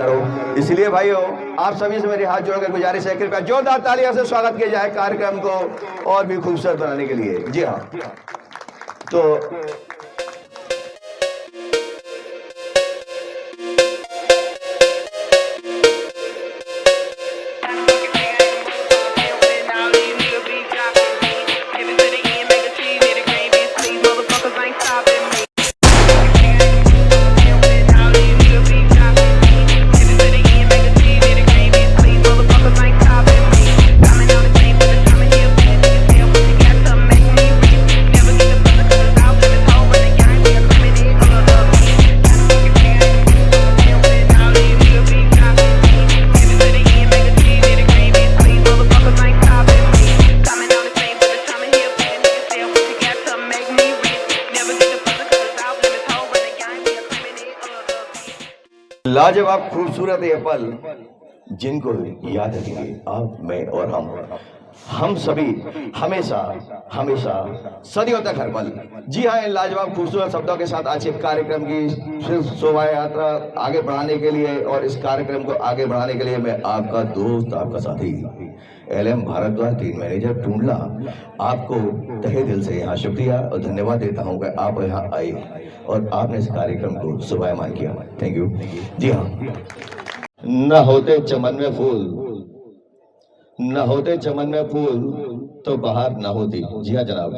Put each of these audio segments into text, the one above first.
करो। इसलिए भाइयों, आप सभी से मेरी हाथ जोड़कर गुजारिश है, कृपया जोरदार तालियों से स्वागत किया जाए कार्यक्रम को और भी खूबसूरत बनाने के लिए। जी हाँ, तो लाजवाब खूबसूरत ये पल जिनको याद रखेंगे आप, मैं और हम सभी हमेशा हमेशा सदियों तक हर पल। जी हाँ, इन लाजवाब खूबसूरत शब्दों के साथ आज इस कार्यक्रम की शोभा यात्रा आगे बढ़ाने के लिए और इस कार्यक्रम को आगे बढ़ाने के लिए मैं आपका दोस्त, आपका साथी LM Bharadwaj, team manager Tundla, आपको तहे दिल से यहाँ शुक्रिया और धन्यवाद देता हूँ कि आप यहाँ आए और आपने इस कार्यक्रम को शोभायमान किया। Thank you. जी हाँ, न होते चमन में फूल, न होते चमन में फूल तो बाहर ना होती। जी हाँ जनाब,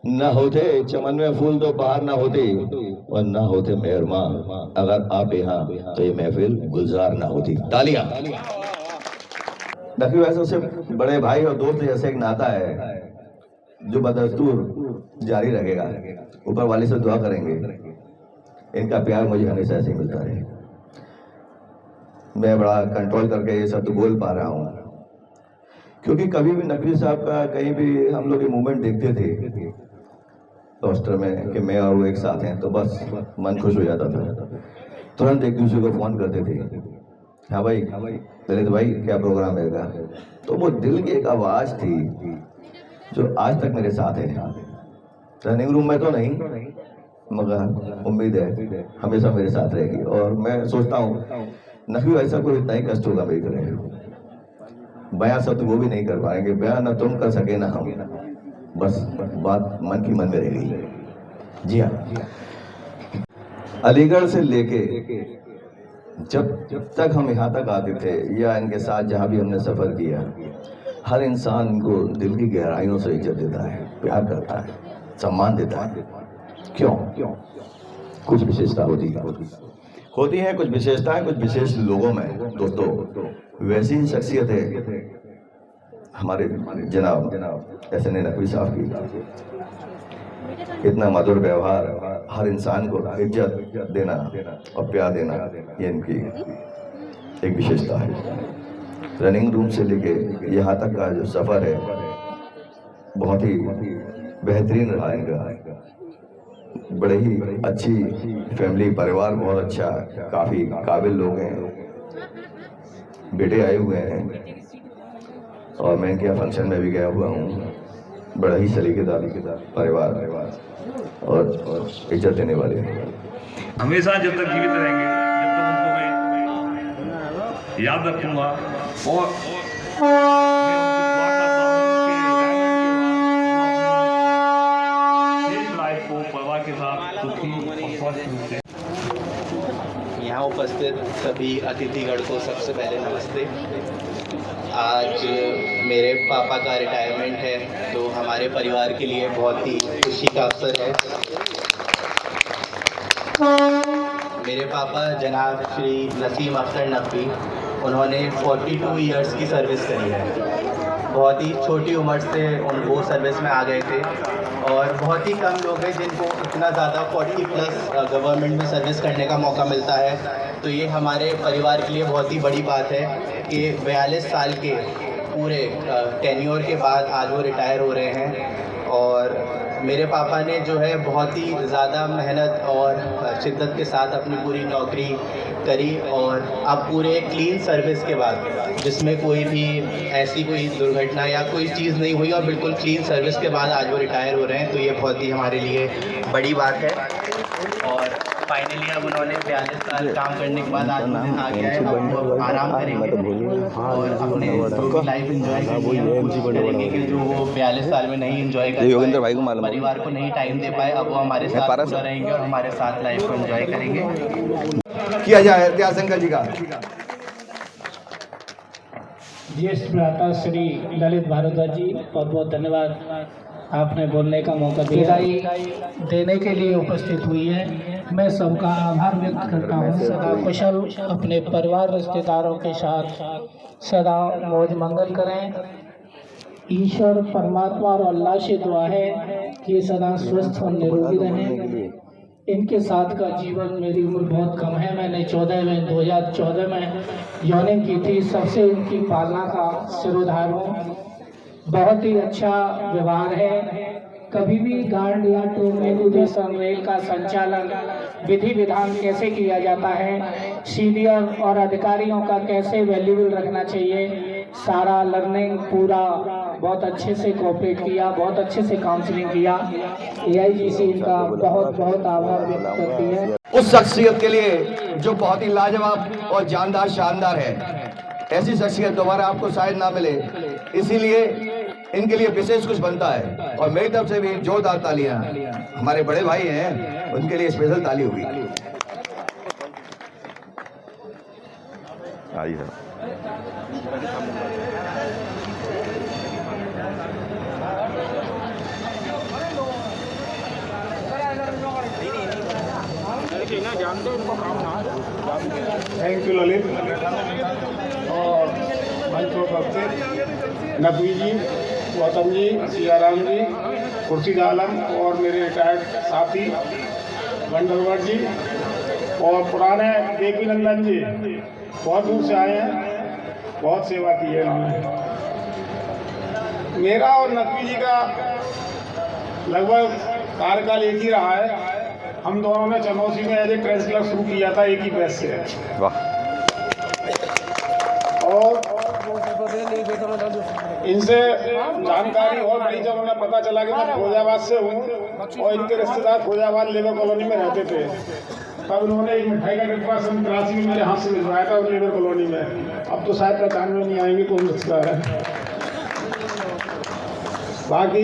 न होते चमन में फूल तो बाहर ना होती और न होते मेहरबान अगर आप यहाँ तो ये महफिल गुलजार ना होती। तालियां। नकवी वैसे से बड़े भाई और दोस्त जैसे एक नाता है जो बदस्तूर जारी रहेगा। ऊपर वाले से दुआ करेंगे इनका प्यार मुझे हमेशा ऐसे ही मिलता रहे। मैं बड़ा कंट्रोल करके ये शब्द बोल पा रहा हूँ क्योंकि कभी भी नकवी साहब का कहीं भी हम लोग ये मूवमेंट देखते थे रोस्टर में कि मैं और वो एक साथ हैं तो बस मन खुश हो जाता था। तुरंत एक दूसरे को फोन करते थे, हाँ भाई ललित भाई क्या प्रोग्राम है। तो वो दिल की एक आवाज थी जो आज तक मेरे साथ है। रनिंग रूम में तो नहीं मगर उम्मीद है हमेशा मेरे साथ रहेगी। और मैं सोचता हूँ नकवी ऐसा कोई इतना ही कष्ट होगा मेरी तरह, बयां शब्द वो भी नहीं कर पाएंगे, बयां ना तुम कर सके ना हम, बस बात मन की मन में रह गई। जी हाँ, अलीगढ़ से लेके जब तक हम यहाँ तक आते थे या इनके साथ जहाँ भी हमने सफ़र किया, हर इंसान इनको दिल की गहराइयों से इज्जत देता है, प्यार करता है, सम्मान देता है। क्यों? कुछ विशेषता होती है, कुछ विशेषताएं कुछ विशेष लोगों में। दोस्तों, वैसी ही शख्सियत है हमारे जनाब SN नकवी साहब की। इतना मधुर व्यवहार, हर इंसान को इज्जत देना और प्यार देना, ये इनकी एक विशेषता है। रनिंग रूम से लेके यहाँ तक का जो सफ़र है बहुत ही बेहतरीन रहा इनका। बड़े ही अच्छी फैमिली, परिवार बहुत अच्छा, काफ़ी काबिल लोग हैं, बेटे आए हुए हैं और मैं इनके फंक्शन में भी गया हुआ हूँ। बड़ा ही सलीकेदार परिवार और इज्जत देने वाले हैं। हमेशा जब तक जीवित रहेंगे जब तक उनको मैं याद रखूंगा और मैं उनकी दुआ करता हूँ कि लाइफ को परिवार के साथ सुखी और स्वस्थ रूप से। यहाँ उपस्थित सभी अतिथिगण को सबसे पहले नमस्ते। आज मेरे पापा का रिटायरमेंट है तो हमारे परिवार के लिए बहुत ही खुशी का अवसर है। मेरे पापा जनाब श्री नसीम अख्तर नकवी, उन्होंने 42 इयर्स की सर्विस करी है। बहुत ही छोटी उम्र से वो सर्विस में आ गए थे और बहुत ही कम लोग हैं जिनको इतना ज़्यादा 40+ गवर्नमेंट में सर्विस करने का मौका मिलता है। तो ये हमारे परिवार के लिए बहुत ही बड़ी बात है कि 42 साल के पूरे टेन्योर के बाद आज वो रिटायर हो रहे हैं। और मेरे पापा ने जो है बहुत ही ज़्यादा मेहनत और शिद्दत के साथ अपनी पूरी नौकरी करी और अब पूरे क्लीन सर्विस के बाद जिसमें कोई भी ऐसी कोई दुर्घटना या कोई चीज़ नहीं हुई और बिल्कुल क्लीन सर्विस के बाद आज वो रिटायर हो रहे हैं, तो ये बहुत ही हमारे लिए बड़ी बात है। और फाइनली अब उन्होंने 42 साल काम करने के बाद आज उन्हें आ गया है, अब वो आराम करेंगे और अपने लाइफ एंजॉय करेंगे कि जो वो 42 साल में नहीं एंजॉय कर पाए, परिवार को नहीं टाइम दे पाए, अब वो हमारे साथ पूरा रहेंगे और हमारे साथ लाइफ को एंजॉय करेंगे। किया जाए त्याशंकर जी का। ज्येष्ठ भ्राता श्री ललित भारद्वाज जी, बहुत बहुत धन्यवाद, आपने बोलने का मौका दिया, देने के लिए उपस्थित हुई है। मैं सबका आभार व्यक्त करता हूँ। सदा कुशल अपने परिवार रिश्तेदारों के साथ सदा मौज मंगल करें। ईश्वर परमात्मा और अल्लाह से दुआ है कि सदा स्वस्थ और निरोगी रहें। इनके साथ का जीवन, मेरी उम्र बहुत कम है, मैंने 2014 में यौनिक की थी, सबसे इनकी पालना का सिरोधार हूँ। बहुत ही अच्छा व्यवहार है, कभी भी गार्ड या ट्रेन निर्देशन, रेल का संचालन, विधि विधान कैसे किया जाता है, सीनियर और अधिकारियों का कैसे वैल्यूबल रखना चाहिए, सारा लर्निंग पूरा बहुत अच्छे से कोऑपरेट किया, बहुत अच्छे से काउंसलिंग किया। AIG से इनका बहुत बहुत आभार व्यक्त करती है। उस शख्सियत के लिए जो बहुत ही लाजवाब और जानदार शानदार है, ऐसी शख्सियत दोबारा आपको शायद ना मिले, इसीलिए इनके लिए विशेष कुछ बनता है। और मेरी तरफ से भी जोरदार तालियां, हमारे बड़े भाई हैं उनके लिए स्पेशल ताली होगी। आई है थैंक यू ललित और मंच पर उपस्थित नकवी जी, गौतम जी, सियाराम जी, खुर्शीद आलम और मेरे रिटायर्ड साथी गंडरवर जी और पुराने देवी नंदन जी, बहुत दूर से आए हैं, बहुत सेवा की है इन्होंने। मेरा और नकवी जी का लगभग कार्यकाल एक ही रहा है। हम दोनों ने चनौसी में एज ए प्रेस क्लब शुरू किया था, एक ही प्रेस से। और इनसे जानकारी और बड़ी जब उन्हें पता चला कि मैं फौजाबाद से हूँ और इनके रिश्तेदार फौजाबाद लेबर कॉलोनी में रहते थे, तब उन्होंने एक मिठाई का डिब्बा सन 83 में मेरे हाथ से भिजवाया था और लेबर कॉलोनी में। अब तो शायद पहचान में नहीं आएंगे कौन रिश्तेदार है। बाकी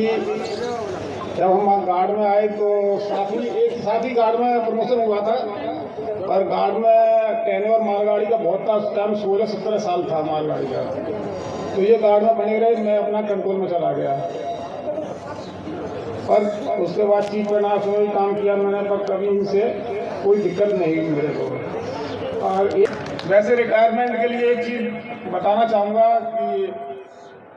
जब हम गार्ड में आए तो एक साथ ही गार्ड में प्रमोशन हुआ था, पर गार्ड में टेन्योर मालगाड़ी का बहुत था, उस टाइम 16-17 साल था मालगाड़ी का। तो ये गार्ड में बने रहे, मैं अपना कंट्रोल में चला गया। पर उसके बाद चीफ पेनास में काम किया मैंने, पर कभी इनसे कोई दिक्कत नहीं हुई मेरे को। और वैसे रिटायरमेंट के लिए एक चीज़ बताना चाहूँगा कि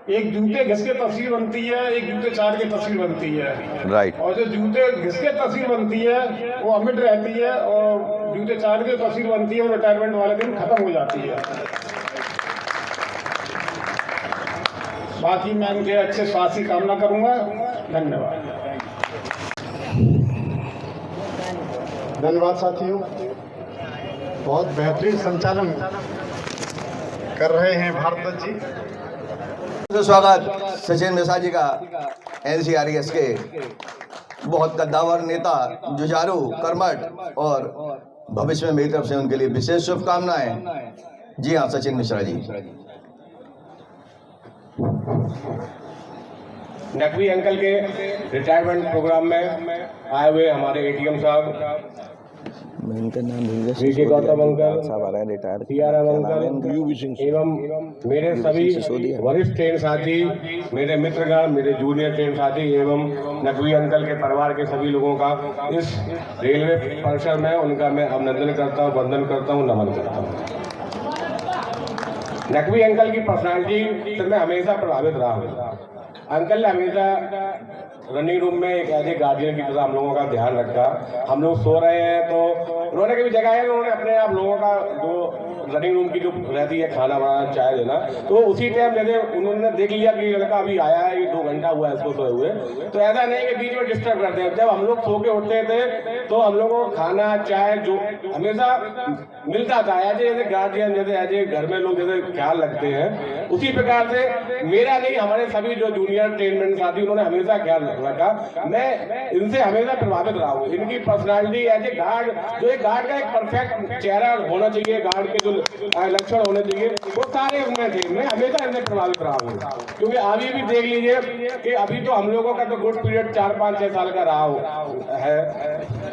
एक जूते घिस के तस्वीर बनती है, एक जूते चाट के तस्वीर बनती है। राइट। और जो जूते घिस के तस्वीर बनती है वो अमिट रहती है, और जूते चाट के तस्वीर बनती है वो रिटायरमेंट वाले दिन खत्म हो जाती है। बाकी मैं उनके अच्छे स्वास्थ्य की कामना करूंगा। धन्यवाद। धन्यवाद साथियों, बहुत बेहतरीन संचालन कर रहे हैं भारद्वाज जी। स्वागत सचिन मिश्रा जी का, NCRES के बहुत कद्दावर नेता, जुझारू, कर्मठ, और भविष्य में मेरी तरफ से उनके लिए विशेष शुभकामनाएं। जी हाँ, सचिन मिश्रा जी। नकवी अंकल के रिटायरमेंट प्रोग्राम में आए हुए हमारे ATM साहब, VK Gautam uncle, Siyaram uncle एवं मेरे सभी वरिष्ठ ट्रेन साथी, मेरे मित्रगण, मेरे जूनियर ट्रेन साथी एवं नकवी अंकल के परिवार के सभी लोगों का इस रेलवे परिसर में उनका मैं अभिनंदन करता हूँ, वंदन करता हूँ, नमन करता हूँ। नकवी अंकल की पर्सनालिटी से मैं हमेशा प्रभावित रहा हूँ। अंकल ने हमेशा रनिंग रूम में एक ऐसे गार्जियन की तरह हम लोगों का ध्यान रखा। हम लोग सो रहे हैं तो उन्होंने कभी जगह है, उन्होंने अपने आप लोगों का जो रनिंग रूम की जो रहती है खाना बनाना, चाय देना, तो उसी टाइम जैसे उन्होंने देख लिया कि लड़का अभी आया है, ये 2 घंटा हुआ है इसको सोए हुए, तो ऐसा नहीं कि बीच में डिस्टर्ब करते हैं। जब हम लोग सो के उठते थे तो हम लोगों को खाना, चाय, जो हमेशा मिलता था। जैसे गार्जियन जैसे घर में लोग जैसे ख्याल रखते हैं, उसी प्रकार से मेरा नहीं, हमारे सभी जो जूनियर ट्रेनमेंट साथी उन्होंने हमेशा ख्याल रखा। मैं इनसे हमेशा प्रभावित रहा हूँ। इनकी पर्सनालिटी एज ए गार्ड, जो एक गार्ड का एक परफेक्ट चेहरा होना चाहिए, गार्ड के जो लक्षण होने चाहिए, वो सारे उनमें थे। मैं हमेशा इनसे प्रभावित रहा हूँ, क्योंकि अभी भी देख लीजिए कि अभी तो हम लोगों का तो गुड्स पीरियड 4, 5, 6 साल का रहा है।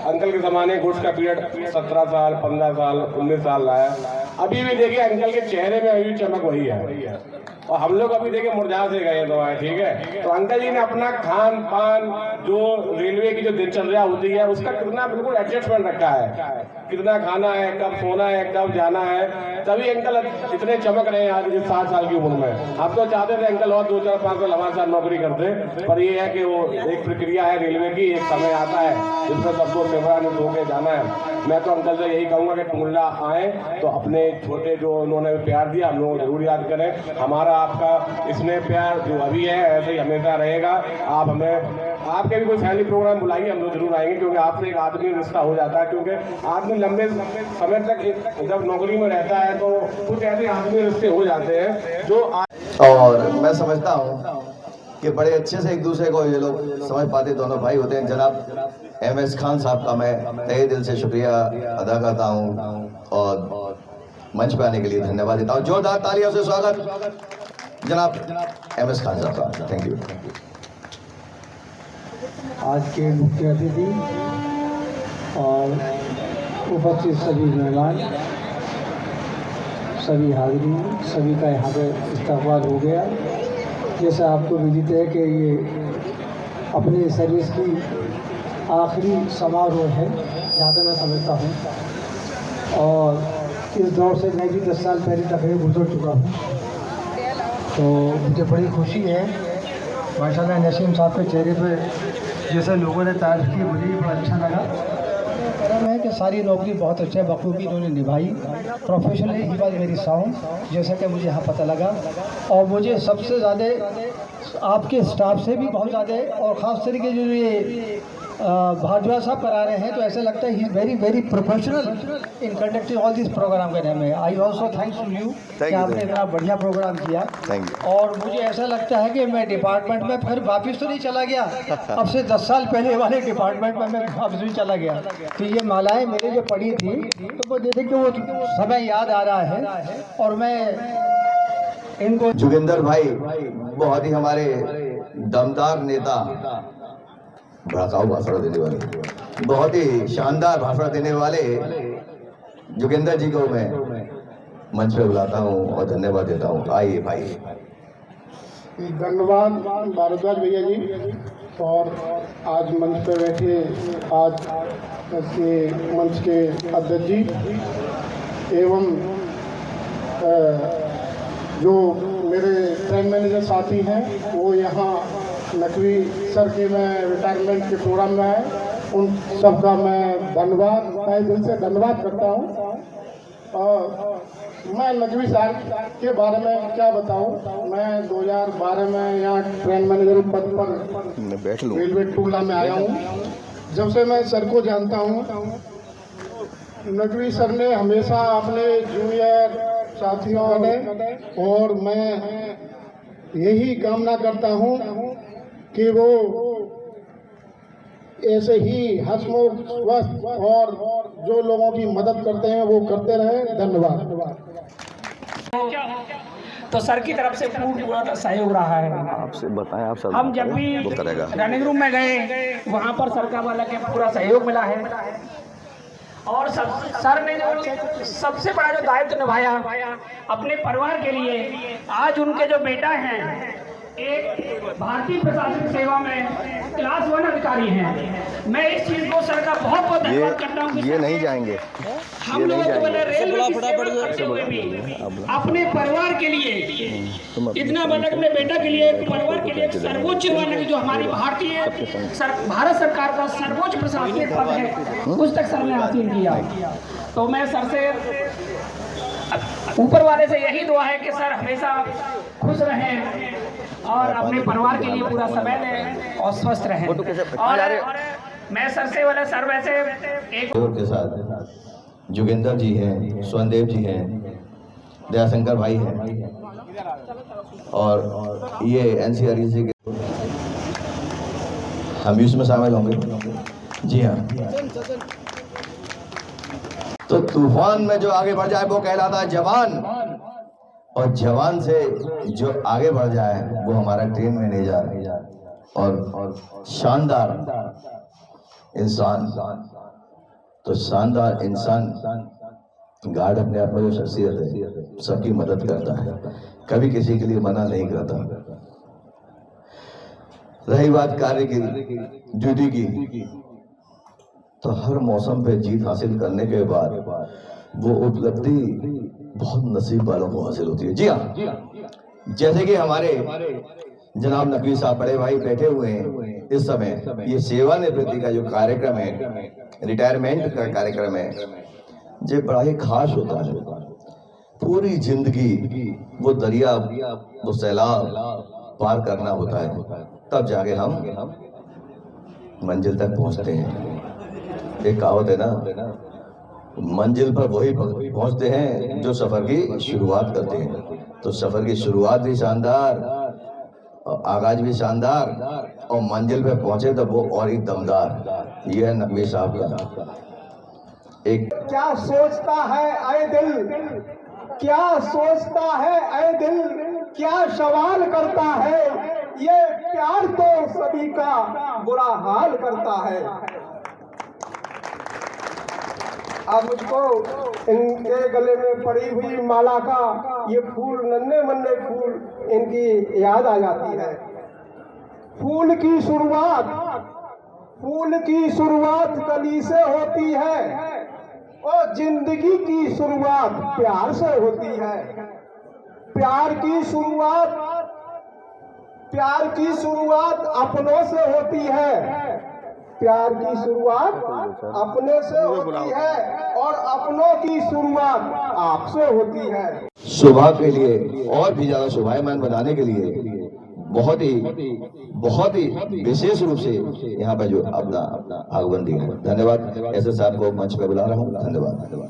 अंकल के जमाने गुड्स का पीरियड 17 साल, 15 साल, 19 साल रहा है। अभी भी देखिए अंकल के चेहरे में अभी चमक वही है, और हम लोग अभी देखिए मुरझा से गए दवाएं, ठीक है। तो अंकल जी ने अपना खान पान, जो रेलवे की जो दिनचर्या होती है, उसका कितना बिल्कुल एडजस्टमेंट रखा है, कितना खाना है, कब सोना है, कब जाना है, तभी अंकल इतने चमक रहे हैं आज इस 60 साल की उम्र में। हम तो चाहते थे अंकल और 2, 4, 5 साल हमारे साथ नौकरी करते, पर ये है कि वो एक प्रक्रिया है रेलवे की, एक समय आता है जिसमें सबको सेवानिवृत्त होकर जाना है। मैं तो अंकल से यही कहूँगा कि टुंडला आए तो अपने छोटे जो उन्होंने प्यार दिया हम लोग जरूर याद करें। हमारा आपका इसमें प्यार जो अभी है ऐसे ही हमेशा रहेगा। आप हमें आपके भी कोई फैमिली प्रोग्राम बुलाइए, हम लोग जरूर आएंगे, क्योंकि आपसे एक आदमी रिश्ता हो जाता है। क्योंकि आदमी लंबे समय तक जब नौकरी में रहता है तो कुछ ऐसे आदमी रिश्ते हो जाते हैं जो और मैं समझता हूँ कि बड़े अच्छे से एक दूसरे को ये लोग समझ पाते, दोनों भाई होते हैं। जनाब MS खान साहब का मैं तहे दिल से शुक्रिया अदा करता हूँ और मंच पे आने के लिए धन्यवाद देता हूँ। जोरदार तालियों से स्वागत जनाब MS खान साहब का। Thank you. आज के मुख्य अतिथि और उपस्थित सभी मेहमान, सभी हाजिरीन, सभी का यहाँ पे इस्तकबाल हो गया। जैसा आपको विदित है कि ये अपनी सर्विस की आखिरी समारोह है जहाँ तक मैं समझता हूँ, और इस दौर से मैं भी 10 साल पहले तकरीबन गुजर चुका हूँ। तो मुझे बड़ी खुशी है माशाल्लाह, नसीम साहब के चेहरे पे जैसे लोगों ने तारीफ की, मुझे भी बड़ा अच्छा लगा। कारण है कि सारी नौकरी बहुत अच्छे बखूबी इन्होंने निभाई। Professionally he was very sound, जैसा कि मुझे यहाँ पता लगा। और मुझे सबसे ज़्यादा आपके स्टाफ से भी बहुत ज़्यादा, और ख़ास तरीके जो ये भारद्वाज साहब करा रहे हैं, तो ऐसा लगता है he is very very professional in conducting all this programme करने में। I also thanks to you कि आपने इतना बढ़िया प्रोग्राम किया। और मुझे ऐसा लगता है कि मैं डिपार्टमेंट में फिर वापस तो नहीं चला गया, अब से 10 साल पहले वाले डिपार्टमेंट में मैं वापस भी चला गया। तो ये मालाएँ मेरे जो पड़ी थी, तो वो देखे कि वो समय याद आ रहा है। और मैं इनको जोगिंदर भाई बहुत ही हमारे दमदार नेता, भड़काऊ भाषण देने वाले, बहुत ही शानदार भाषण देने वाले जोगिंदर जी को मैं मंच पे बुलाता हूँ और धन्यवाद देता हूँ। आइए भाई। धन्यवाद भारद्वाज भैया जी। और आज मंच पे बैठे आज के मंच के अध्यक्ष जी एवं जो मेरे ट्रेन मैनेजर साथी हैं, वो यहाँ नकवी सर के मैं रिटायरमेंट के प्रोग्राम में आए, उन सबका मैं धन्यवाद, तहे दिल से धन्यवाद करता हूँ। और मैं नकवी साहब के बारे में क्या बताऊँ, मैं 2012 में यहाँ ट्रेन मैनेजर पद पर रेलवे टुंडला में आया हूँ। जब से मैं सर को जानता हूँ, नकवी सर ने हमेशा अपने जूनियर साथियों ने, और मैं यही कामना करता हूँ कि वो ऐसे ही हंसमुख स्वस्थ और जो लोगों की मदद करते हैं वो करते रहें। धन्यवाद। तो सर की तरफ से पूरा सहयोग रहा है। आपसे बताएं, आप सब हम जब भी रनिंग रूम में गए, वहाँ पर सर का वाला के पूरा सहयोग मिला है। और सर ने जो सबसे बड़ा जो दायित्व निभाया अपने परिवार के लिए, आज उनके जो बेटा हैं एक भारतीय प्रशासनिक सेवा में क्लास 1 अधिकारी हैं। मैं इस चीज को सर का बहुत बहुत धन्यवाद करता हूँ। ये नहीं जाएंगे, हम लोगों को रेलवे की सेवा करते हुए भी अपने परिवार के लिए इतना बड़ा, अपने बेटा के लिए, परिवार के लिए सर्वोच्च मानक जो हमारी भारत सरकार का सर्वोच्च प्रशासनिक पद है, उस तक सर ने हासिल किया। तो मैं सर से, ऊपर वाले से यही दुआ है कि सर हमेशा खुश रहें और अपने परिवार के लिए पूरा समय दें और स्वस्थ रहें। और मैं सर से वाला सर वैसे एक के साथ जोगेंद्र जी हैं, स्वनदेव जी हैं, दयाशंकर भाई हैं, और ये NCREC के हम भी उसमें शामिल होंगे। जी हाँ, तो तूफान में जो आगे बढ़ जाए वो कहलाता है जवान, और जवान से जो आगे बढ़ जाए वो हमारा ट्रेन मैनेजर और शानदार इंसान। तो शानदार इंसान गार्ड अपने आप में जो शख्सियत है सबकी मदद करता है, कभी किसी के लिए मना नहीं करता। रही बात कार्य की, ड्यूटी की, तो हर मौसम पे जीत हासिल करने के बाद वो उपलब्धि बहुत नसीब वालों को हासिल होती है। जी हाँ, जैसे कि हमारे जनाब नकवी साहब बड़े भाई बैठे हुए हैं इस समय, ये सेवानिवृत्ति का जो कार्यक्रम है, रिटायरमेंट का कार्यक्रम है, ये बड़ा ही खास होता है। पूरी जिंदगी वो दरिया, वो सैलाब पार करना होता है, तब जाके हम मंजिल तक पहुंचते हैं। एक कहावत है ना, मंजिल पर वही पहुंचते हैं जो सफर की शुरुआत करते हैं। तो सफर की शुरुआत भी शानदार, और आगाज भी शानदार, और मंजिल पे पहुंचे तो वो और ही दमदार। ये है नकवी साहब का एक। क्या सोचता है ऐ दिल, क्या सोचता है ऐ दिल, क्या सवाल करता है, ये प्यार तो सभी का बुरा हाल करता है। अब मुझको इनके गले में पड़ी हुई माला का ये फूल, नन्हे मुन्ने फूल, इनकी याद आ जाती है। फूल की शुरुआत कली से होती है, और जिंदगी की शुरुआत प्यार से होती है। प्यार की शुरुआत अपनों से होती है, प्यार की शुरुआत अपने से होती है, और अपनों की शुरुआत आपसे होती है। शोभा के लिए और भी ज्यादा शोभायमान बनाने के लिए बहुत ही विशेष रूप से यहाँ पर जो अपना आगमन दिया है। धन्यवाद। ऐसे साहब को मंच पर बुला रहा हूँ। धन्यवाद।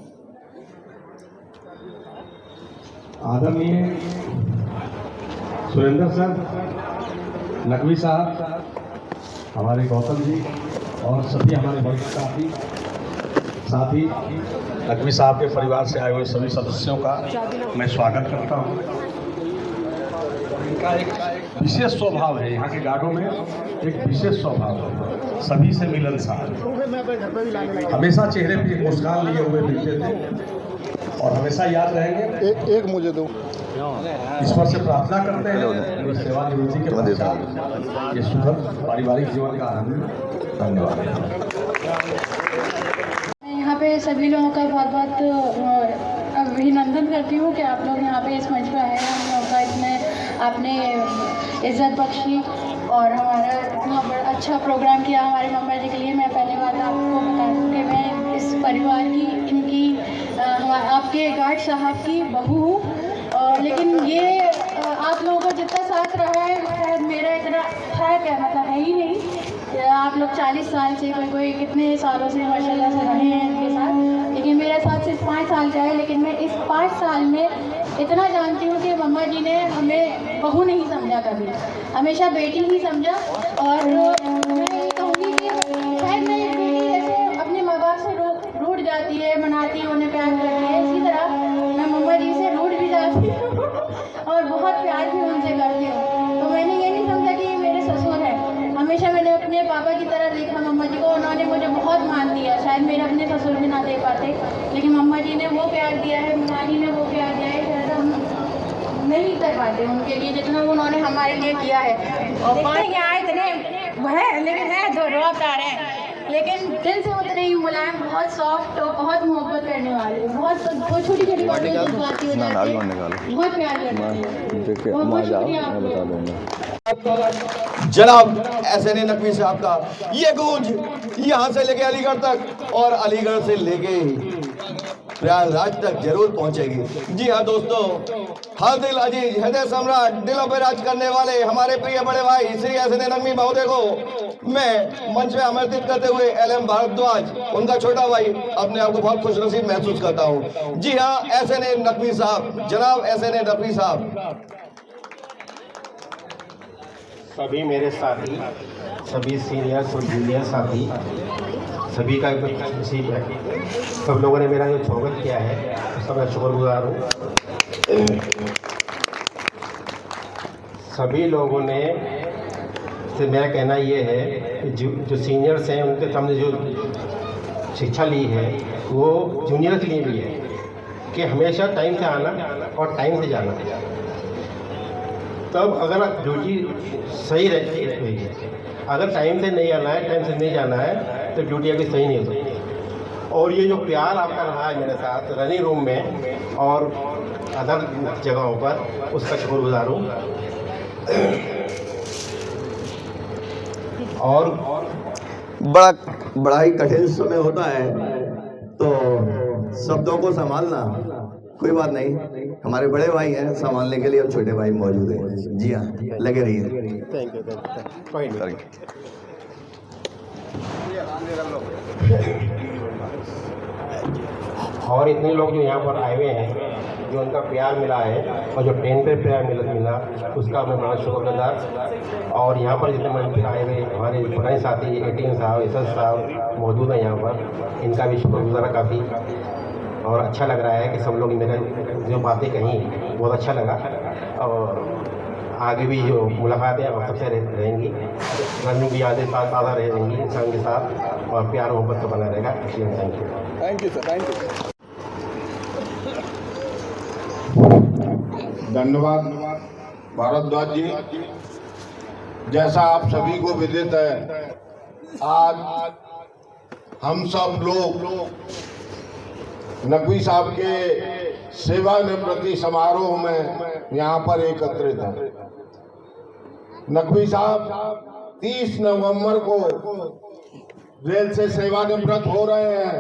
आदरणीय सुरेंद्र सर, नकवी साहब, हमारे गौतम जी और सभी हमारे वरिष्ठ साथी नकवी साहब के परिवार से आए हुए सभी सदस्यों का मैं स्वागत करता हूँ। इनका एक विशेष स्वभाव है, यहाँ के गार्डों में एक विशेष स्वभाव है, सभी से मिलनसार, हमेशा चेहरे पर एक मुस्कान लिए हुए मिलते थे और हमेशा याद रहेंगे। एक मुझे दो। ईश्वर से प्रार्थना करते हैं सेवानिवृत्ति के पश्चात ये सुखद पारिवारिक जीवन का आनंद। धन्यवाद। मैं यहाँ पे सभी लोगों का बहुत बहुत अभिनंदन करती हूँ कि आप लोग यहाँ पे इस मंच पर आए हैं, हम लोगों का इतने आपने इज्जत बख्शी और हमारा इतना बड़ा अच्छा प्रोग्राम किया हमारे मम्मा जी के लिए। मैं पहली बात आपको बता दूँ कि मैं इस परिवार की, इनकी आपके गार्ड साहब की बहू हूँ, लेकिन ये आप लोगों का जितना साथ रहा है शायद मेरा इतना शायद क्या मतलब है ही नहीं। आप लोग 40 साल से कोई कितने सालों से माशाल्लाह से रहे हैं इनके साथ, लेकिन मेरा साथ सिर्फ 5 साल का है। लेकिन मैं इस 5 साल में इतना जानती हूँ कि मम्मा जी ने हमें बहू नहीं समझा, कभी हमेशा बेटी ही समझा। और मैं ये कहूँगी कि शायद मेरी बेटी जैसे अपने माँ बाप से रूठ जाती है, मनाती है, उन्हें प्यार करती है, इसी तरह मैं मम्मा जी से रूठ भी जाती हूँ और बहुत प्यार भी उनसे करती हूँ। तो मैंने ये नहीं समझा कि मेरे ससुर हैं, हमेशा मैंने अपने पापा की तरह देखा मम्मा जी को। उन्होंने मुझे बहुत मान दिया, शायद मेरे अपने ससुर भी ना दे पाते, लेकिन मम्मा जी ने वो प्यार दिया है, नानी ने वो प्यार दिया है, शायद हम नहीं कर पाते उनके लिए जितना उन्होंने हमारे लिए किया है। और यहाँ इतने है, लेकिन है दो रोब आ रहे हैं, लेकिन दिल से उतने ही मुलायम, बहुत सॉफ्ट और बहुत मोहब्बत करने वाले, बहुत छोटी छोटी बातें बात हो जाती है, बहुत प्यार करते हैं। बहुत शुक्रिया आपको। जनाब SNA नकवी साहब का ये गूंज यहाँ से लेके अलीगढ़ तक और अलीगढ़ से लेके प्रयागराज तक जरूर पहुंचेगी। जी हाँ दोस्तों, हर दिल अजीज, हृदय सम्राट, दिलों पर राज करने वाले हमारे प्रिय बड़े भाई श्री एसएन नकवी महोदय को मैं मंच में आमंत्रित करते हुए LM भारद्वाज, उनका छोटा भाई, अपने आप को बहुत खुशनसीब महसूस करता हूँ। जी हाँ, एसएन नकवी साहब, जनाब एसएन नकवी साहब। सभी मेरे साथी, सभी सीनियर्स और जूनियर साथी, सभी का कुछ नसीब है। सब लोगों ने मेरा जो स्वागत किया है उसका मैं शुक्रगुजार हूँ। सभी लोगों ने से मेरा कहना ये है कि जो सीनियर्स हैं उनके सामने जो शिक्षा ली है वो जूनियर के लिए भी है कि हमेशा टाइम से आना और टाइम से जाना। तब अगर ड्यूटी सही रहती है, अगर टाइम से नहीं आना है, टाइम से नहीं जाना है, तो ड्यूटी अभी सही नहीं हो सकती। और ये जो प्यार आपका रहा है मेरे साथ रनिंग रूम में और अदर जगहों पर, उसका शुक्रगुजार हूँ। और बड़ा ही कठिन समय होता है, तो शब्दों को संभालना कोई बात नहीं, हमारे बड़े भाई हैं, संभालने के लिए हम छोटे भाई मौजूद हैं। जी हाँ, लगे रहिए। Thank you. और इतने लोग जो यहाँ पर आए हुए हैं, जो उनका प्यार मिला है और जो ट्रेन पे प्यार मिला, उसका मैं बड़ा शुक्रगुजार। और यहाँ पर जितने मंच पर आए हुए हमारे पुराने साथी एटीन साहब, एसएस साहब मौजूद हैं यहाँ पर, इनका भी शुक्रगुजार काफ़ी। और अच्छा लग रहा है कि सब लोग मेरे जो बातें कहीं बहुत अच्छा लगा। और आगे भी जो मुलाकातें अब सबसे रहेंगी, रनिंग भी यादें ताज़ा रहेंगी इंसान के साथ, और प्यार मोहब्बत तो बना रहेगा। Thank you sir, thank you. धन्यवाद भारद्वाज जी। जैसा आप सभी को विदित है, आज हम सब लोग नकवी साहब के सेवानिवृत्ति समारोह में यहाँ पर एकत्रित हैं। नकवी साहब 30 नवंबर को रेल से सेवानिवृत्त हो रहे हैं।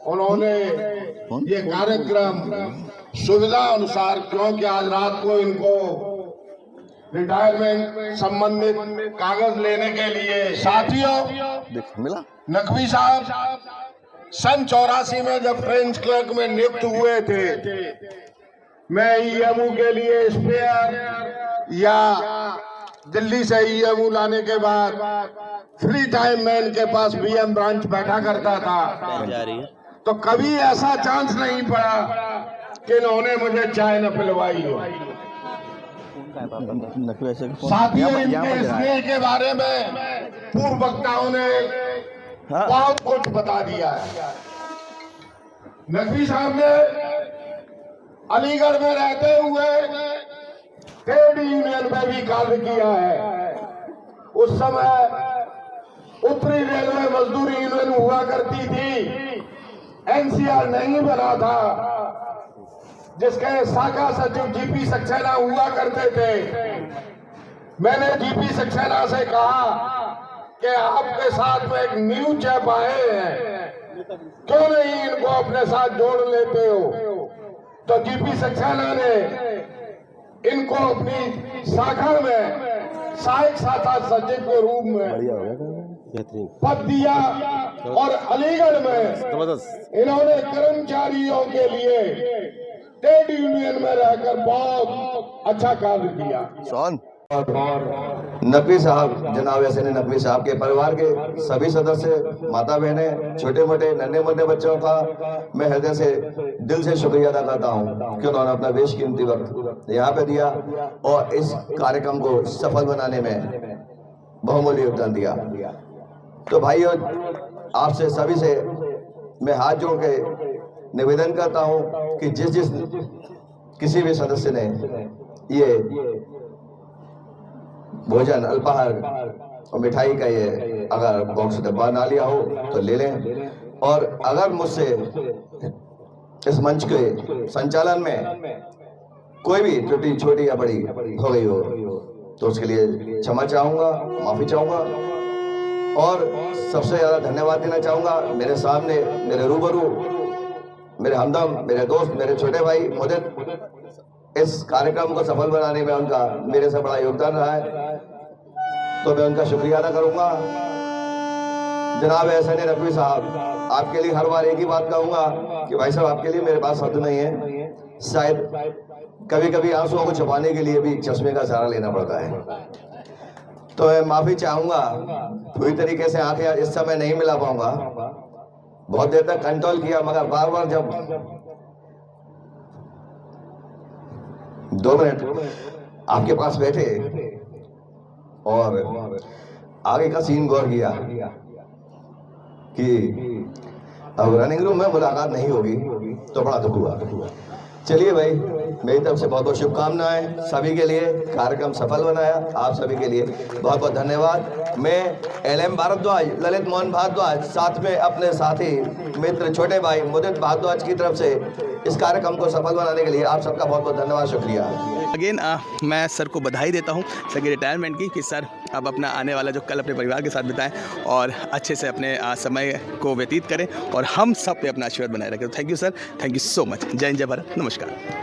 उन्होंने ये कार्यक्रम सुविधा अनुसार, क्योंकि आज रात को इनको रिटायरमेंट संबंधित कागज लेने के लिए, साथियों मिला नकवी साहब सन 84 में जब फ्रेंच क्लर्क में नियुक्त हुए थे, मैं ईएमयू के लिए स्पेयर या दिल्ली से ईएमयू लाने के बाद फ्री टाइम में इनके पास बीएम ब्रांच बैठा करता था, तो कभी ऐसा चांस नहीं पड़ा कि इन्होंने मुझे चाय न पिलवाई हो। साथियों, इनके स्नेह के बारे में पूर्व वक्ताओं ने बहुत कुछ बता दिया है। नकवी साहब ने अलीगढ़ में रहते हुए ट्रेड यूनियन में भी कार्य किया है। उस समय उत्तरी रेलवे मजदूरी यूनियन हुआ करती थी, एनसीआर नहीं बना था, जिसके शाखा सचिव जीपी सक्सेना हुआ करते थे। मैंने जीपी सक्सेना से कहा कि आपके साथ में एक न्यू चैप आए हैं, क्यों नहीं इनको अपने साथ जोड़ लेते हो? तो जीपी सक्सेना ने इनको अपनी शाखा में सहायक शाखा सचिव के रूप में पद दिया, और अलीगढ़ में इन्होंने कर्मचारियों के लिए ट्रेड यूनियन में रहकर बहुत अच्छा कार्य किया। और नकवी साहब, जनाब एसएन नकवी साहब के परिवार के सभी सदस्य, माता बहनें, छोटे मोटे नन्हे मुन्ने बच्चों का मैं हृदय से, दिल से शुक्रिया अदा करता हूँ कि उन्होंने अपना बेशकीमती वक्त यहाँ पे दिया और इस कार्यक्रम को सफल बनाने में बहुमूल्य योगदान दिया। तो भाइयों, आपसे सभी से मैं हाथ जोड़ के निवेदन करता हूँ कि जिस किसी भी सदस्य ने ये भोजन, अल्पाहार और मिठाई का ये अगर बॉक्स डब्बा ना लिया हो तो ले लें, और अगर मुझसे इस मंच के संचालन में कोई भी त्रुटि छोटी या बड़ी हो गई हो तो उसके लिए क्षमा चाहूँगा, माफ़ी चाहूँगा। और सबसे ज़्यादा धन्यवाद देना चाहूँगा मेरे सामने, मेरे रूबरू मेरे हमदम, मेरे दोस्त, मेरे छोटे भाई मुदित इस कार्यक्रम को सफल बनाने में उनका मेरे से बड़ा योगदान रहा है, तो मैं उनका शुक्रिया अदा करूंगा। जनाब एहसन नकवी साहब, आपके लिए हर बार एक ही बात कहूंगा कि भाई साहब आपके लिए मेरे पास शब्द नहीं है। शायद कभी कभी आंसुओं को छुपाने के लिए भी चश्मे का सहारा लेना पड़ता है, तो मैं माफी चाहूंगा। पूरी तरीके से आंखें इस समय नहीं मिला पाऊंगा, बहुत देर तक कंट्रोल किया, मगर बार बार जब 2 मिनट आपके पास बैठे और आगे का सीन गौर किया कि अब रनिंग रूम में मुलाकात नहीं होगी, तो बड़ा दुख हुआ। चलिए भाई, मेरी तरफ से बहुत बहुत शुभकामनाएं सभी के लिए। कार्यक्रम सफल बनाया, आप सभी के लिए बहुत बहुत धन्यवाद। मैं LM भारद्वाज, ललित मोहन भारद्वाज, साथ में अपने साथी मित्र छोटे भाई मुदित भारद्वाज की तरफ से इस कार्यक्रम को सफल बनाने के लिए आप सबका बहुत बहुत धन्यवाद, शुक्रिया। अगेन मैं सर को बधाई देता हूँ सर की रिटायरमेंट की, कि सर अब अपना आने वाला जो कल अपने परिवार के साथ बिताएं और अच्छे से अपने समय को व्यतीत करें और हम सब पे अपना आशीर्वाद बनाए रखें। Thank you sir, thank you so much. जय हिंद, जय भारत, नमस्कार।